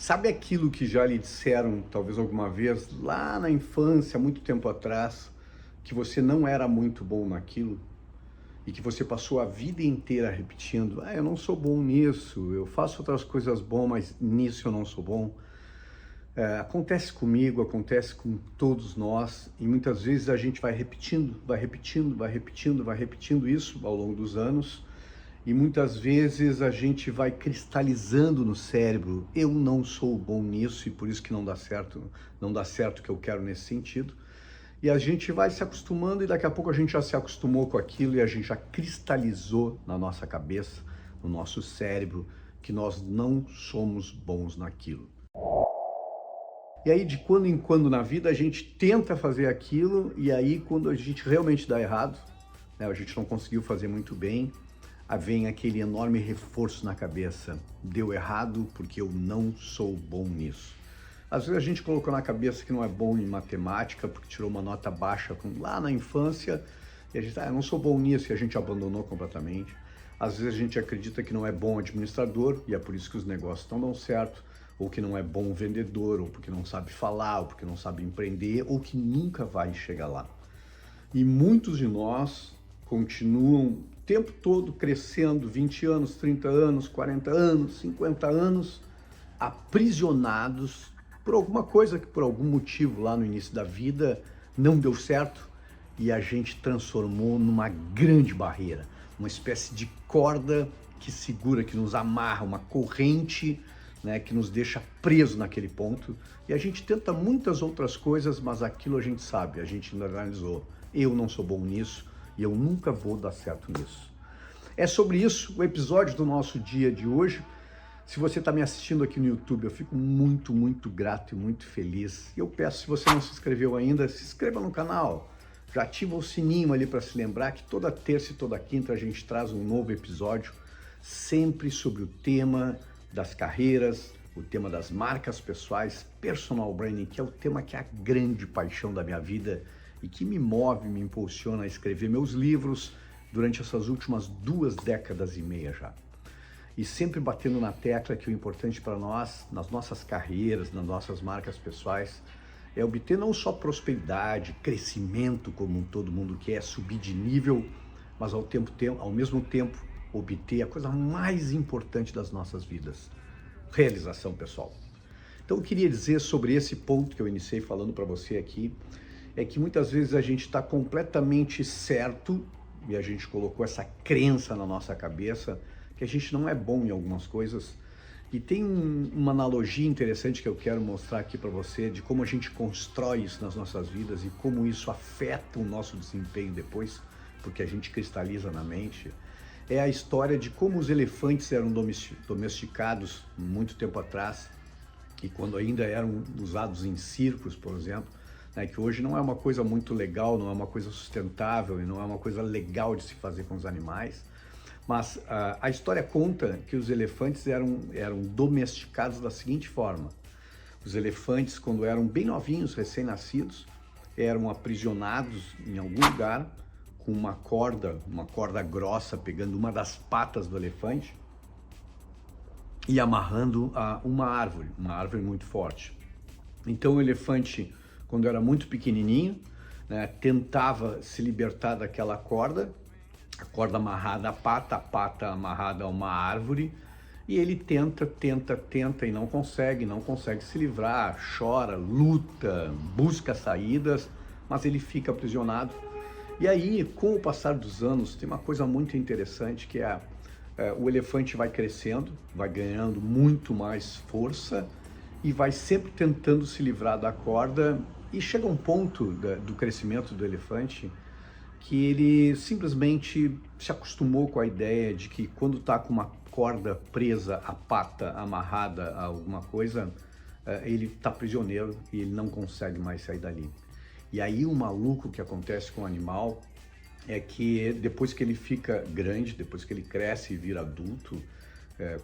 Sabe aquilo que já lhe disseram, talvez alguma vez, lá na infância, muito tempo atrás, que você não era muito bom naquilo e que você passou a vida inteira repetindo: eu não sou bom nisso, eu faço outras coisas boas, mas nisso eu não sou bom. Acontece comigo, acontece com todos nós e muitas vezes a gente vai repetindo, vai repetindo, vai repetindo, vai repetindo isso ao longo dos anos. E muitas vezes a gente vai cristalizando no cérebro: eu não sou bom nisso e por isso que não dá certo, não dá certo o que eu quero nesse sentido. E a gente vai se acostumando e daqui a pouco a gente já se acostumou com aquilo e a gente já cristalizou na nossa cabeça, no nosso cérebro, que nós não somos bons naquilo. E aí de quando em quando na vida a gente tenta fazer aquilo e aí quando a gente realmente dá errado, né, a gente não conseguiu fazer muito bem, vem aquele enorme reforço na cabeça: deu errado porque eu não sou bom nisso. Às vezes a gente colocou na cabeça que não é bom em matemática porque tirou uma nota baixa lá na infância e a gente, eu não sou bom nisso, e a gente abandonou completamente. Às vezes a gente acredita que não é bom administrador e é por isso que os negócios não dão certo, ou que não é bom vendedor, ou porque não sabe falar, ou porque não sabe empreender, ou que nunca vai chegar lá. E muitos de nós continuam o tempo todo crescendo, 20 anos, 30 anos, 40 anos, 50 anos, aprisionados por alguma coisa que por algum motivo lá no início da vida não deu certo e a gente transformou numa grande barreira, uma espécie de corda que segura, que nos amarra, uma corrente, né, que nos deixa preso naquele ponto. E a gente tenta muitas outras coisas, mas aquilo a gente sabe, a gente analisou: eu não sou bom nisso e eu nunca vou dar certo nisso. É sobre isso o episódio do nosso dia de hoje. Se você está me assistindo aqui no YouTube, eu fico muito, muito grato e muito feliz. E eu peço, se você não se inscreveu ainda, se inscreva no canal. Já ativa o sininho ali para se lembrar que toda terça e toda quinta a gente traz um novo episódio, sempre sobre o tema das carreiras, o tema das marcas pessoais, personal branding, que é o tema que é a grande paixão da minha vida e que me move, me impulsiona a escrever meus livros durante essas últimas 2 décadas e meia já. E sempre batendo na tecla que o importante para nós, nas nossas carreiras, nas nossas marcas pessoais, é obter não só prosperidade, crescimento como todo mundo quer, subir de nível, mas ao mesmo tempo obter a coisa mais importante das nossas vidas: realização pessoal. Então eu queria dizer sobre esse ponto que eu iniciei falando para você aqui, é que muitas vezes a gente está completamente certo e a gente colocou essa crença na nossa cabeça que a gente não é bom em algumas coisas. E tem uma analogia interessante que eu quero mostrar aqui para você de como a gente constrói isso nas nossas vidas e como isso afeta o nosso desempenho depois, porque a gente cristaliza na mente. É a história de como os elefantes eram domesticados muito tempo atrás e quando ainda eram usados em circos, por exemplo, né, que hoje não é uma coisa muito legal, não é uma coisa sustentável e não é uma coisa legal de se fazer com os animais. Mas a história conta que os elefantes eram domesticados da seguinte forma: os elefantes, quando eram bem novinhos, recém-nascidos, eram aprisionados em algum lugar com uma corda grossa, pegando uma das patas do elefante e amarrando a uma árvore muito forte. Então o elefante, quando era muito pequenininho, né, tentava se libertar daquela corda, a corda amarrada à pata, a pata amarrada a uma árvore, e ele tenta e não consegue se livrar, chora, luta, busca saídas, mas ele fica aprisionado. E aí, com o passar dos anos, tem uma coisa muito interessante que o elefante vai crescendo, vai ganhando muito mais força e vai sempre tentando se livrar da corda, e chega um ponto do crescimento do elefante que ele simplesmente se acostumou com a ideia de que quando está com uma corda presa, a pata amarrada a alguma coisa, ele está prisioneiro e ele não consegue mais sair dali. E aí o maluco que acontece com o animal é que depois que ele fica grande, depois que ele cresce e vira adulto,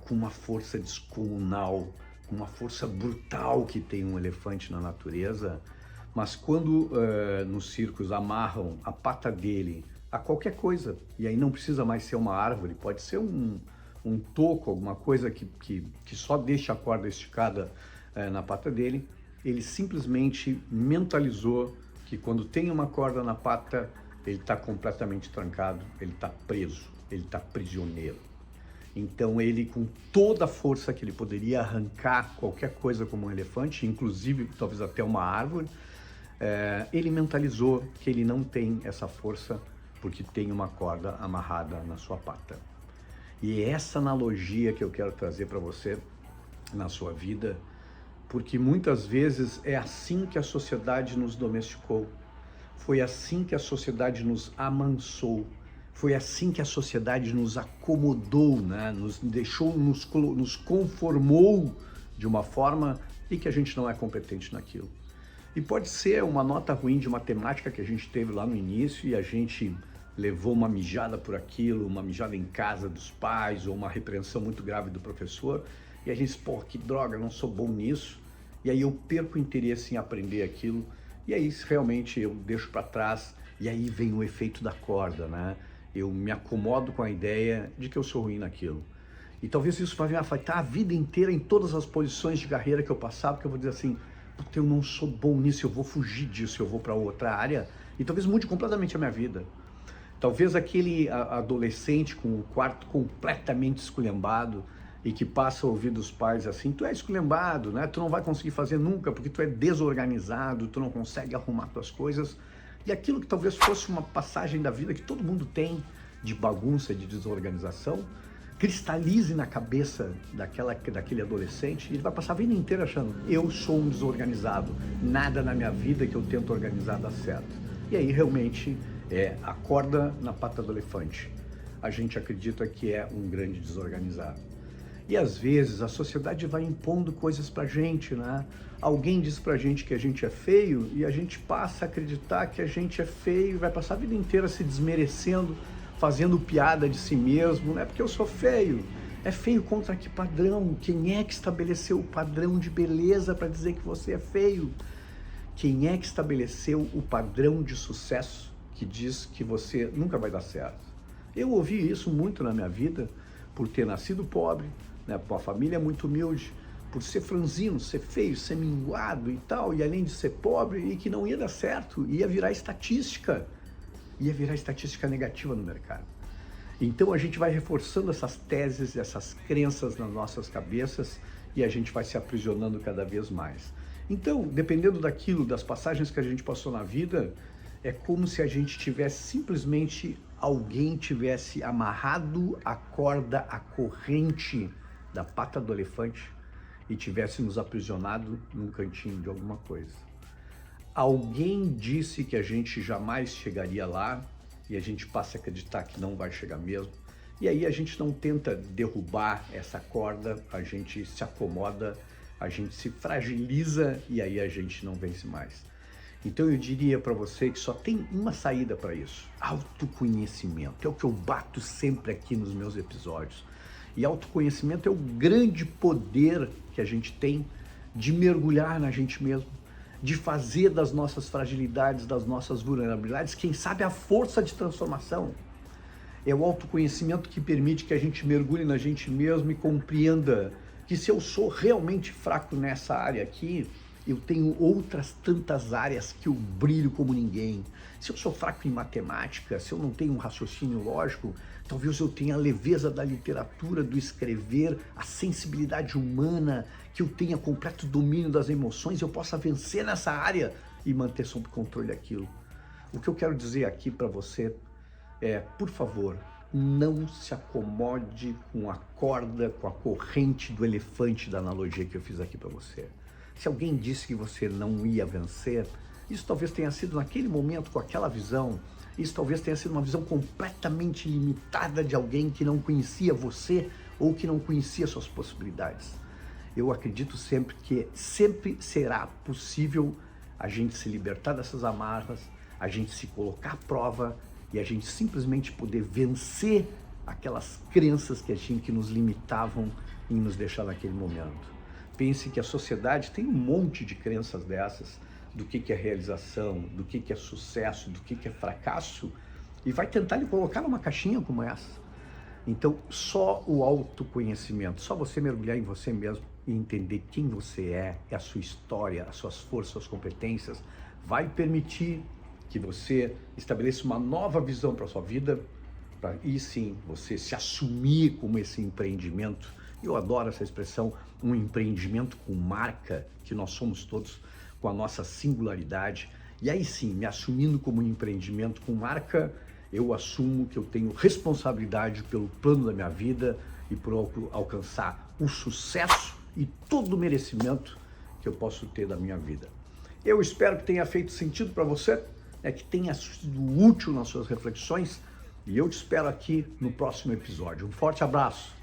com uma força descomunal, com uma força brutal que tem um elefante na natureza, mas quando nos circos amarram a pata dele a qualquer coisa, e aí não precisa mais ser uma árvore, pode ser um um toco, alguma coisa que só deixa a corda esticada na pata dele, ele simplesmente mentalizou que quando tem uma corda na pata, ele está completamente trancado, ele está preso, ele está prisioneiro. Então ele, com toda a força que ele poderia arrancar qualquer coisa como um elefante, inclusive talvez até uma árvore, ele mentalizou que ele não tem essa força porque tem uma corda amarrada na sua pata. E é essa analogia que eu quero trazer para você na sua vida, porque muitas vezes é assim que a sociedade nos domesticou, foi assim que a sociedade nos amansou, foi assim que a sociedade nos acomodou, né? Nos deixou, nos conformou de uma forma e que a gente não é competente naquilo. E pode ser uma nota ruim de matemática que a gente teve lá no início e a gente levou uma mijada por aquilo, uma mijada em casa dos pais ou uma repreensão muito grave do professor e a gente diz, pô, que droga, não sou bom nisso. E aí eu perco o interesse em aprender aquilo e aí realmente eu deixo para trás e aí vem o efeito da corda, né? Eu me acomodo com a ideia de que eu sou ruim naquilo. E talvez isso vai me afetar a vida inteira em todas as posições de carreira que eu passar, porque eu vou dizer assim, eu não sou bom nisso, eu vou fugir disso, eu vou para outra área e talvez mude completamente a minha vida. Talvez aquele adolescente com o quarto completamente esculhambado e que passa a ouvir dos pais assim, tu é esculhambado, né? Tu não vai conseguir fazer nunca porque tu é desorganizado, tu não consegue arrumar tuas coisas. E aquilo que talvez fosse uma passagem da vida que todo mundo tem de bagunça, de desorganização, cristalize na cabeça daquele adolescente e ele vai passar a vida inteira achando, eu sou um desorganizado, nada na minha vida que eu tento organizar dá certo. E aí realmente a corda na pata do elefante. A gente acredita que é um grande desorganizado. E às vezes a sociedade vai impondo coisas pra gente, né? Alguém diz pra gente que a gente é feio e a gente passa a acreditar que a gente é feio e vai passar a vida inteira se desmerecendo, fazendo piada de si mesmo, não é porque eu sou feio. É feio contra que padrão? Quem é que estabeleceu o padrão de beleza para dizer que você é feio? Quem é que estabeleceu o padrão de sucesso que diz que você nunca vai dar certo? Eu ouvi isso muito na minha vida, por ter nascido pobre, né, por uma família muito humilde, por ser franzino, ser feio, ser minguado e tal, e além de ser pobre, e que não ia dar certo, ia virar estatística negativa no mercado. Então a gente vai reforçando essas teses, essas crenças nas nossas cabeças e a gente vai se aprisionando cada vez mais. Então, dependendo daquilo, das passagens que a gente passou na vida, é como se a gente tivesse simplesmente, alguém tivesse amarrado a corda, a corrente da pata do elefante e tivesse nos aprisionado num cantinho de alguma coisa. Alguém disse que a gente jamais chegaria lá e a gente passa a acreditar que não vai chegar mesmo. E aí a gente não tenta derrubar essa corda, a gente se acomoda, a gente se fragiliza e aí a gente não vence mais. Então eu diria para você que só tem uma saída para isso: autoconhecimento. É o que eu bato sempre aqui nos meus episódios. E autoconhecimento é o grande poder que a gente tem de mergulhar na gente mesmo, de fazer das nossas fragilidades, das nossas vulnerabilidades, quem sabe a força de transformação. É o autoconhecimento que permite que a gente mergulhe na gente mesmo e compreenda que se eu sou realmente fraco nessa área aqui, eu tenho outras tantas áreas que eu brilho como ninguém. Se eu sou fraco em matemática, se eu não tenho um raciocínio lógico, talvez eu tenha a leveza da literatura, do escrever, a sensibilidade humana, que eu tenha completo domínio das emoções, eu possa vencer nessa área e manter sob controle aquilo. O que eu quero dizer aqui para você é, por favor, não se acomode com a corda, com a corrente do elefante da analogia que eu fiz aqui para você. Se alguém disse que você não ia vencer, isso talvez tenha sido naquele momento, com aquela visão, isso talvez tenha sido uma visão completamente limitada de alguém que não conhecia você ou que não conhecia suas possibilidades. Eu acredito sempre que sempre será possível a gente se libertar dessas amarras, a gente se colocar à prova e a gente simplesmente poder vencer aquelas crenças que nos limitavam em nos deixar naquele momento. Pense que a sociedade tem um monte de crenças dessas, do que é realização, do que é sucesso, do que é fracasso, e vai tentar lhe colocar numa caixinha como essa. Então, só o autoconhecimento, só você mergulhar em você mesmo e entender quem você é a sua história, as suas forças, suas competências, vai permitir que você estabeleça uma nova visão para a sua vida, para aí sim você se assumir como esse empreendimento. Eu adoro essa expressão, um empreendimento com marca, que nós somos todos com a nossa singularidade. E aí sim, me assumindo como um empreendimento com marca, eu assumo que eu tenho responsabilidade pelo plano da minha vida e por alcançar o sucesso e todo o merecimento que eu posso ter da minha vida. Eu espero que tenha feito sentido para você, que tenha sido útil nas suas reflexões, e eu te espero aqui no próximo episódio. Um forte abraço!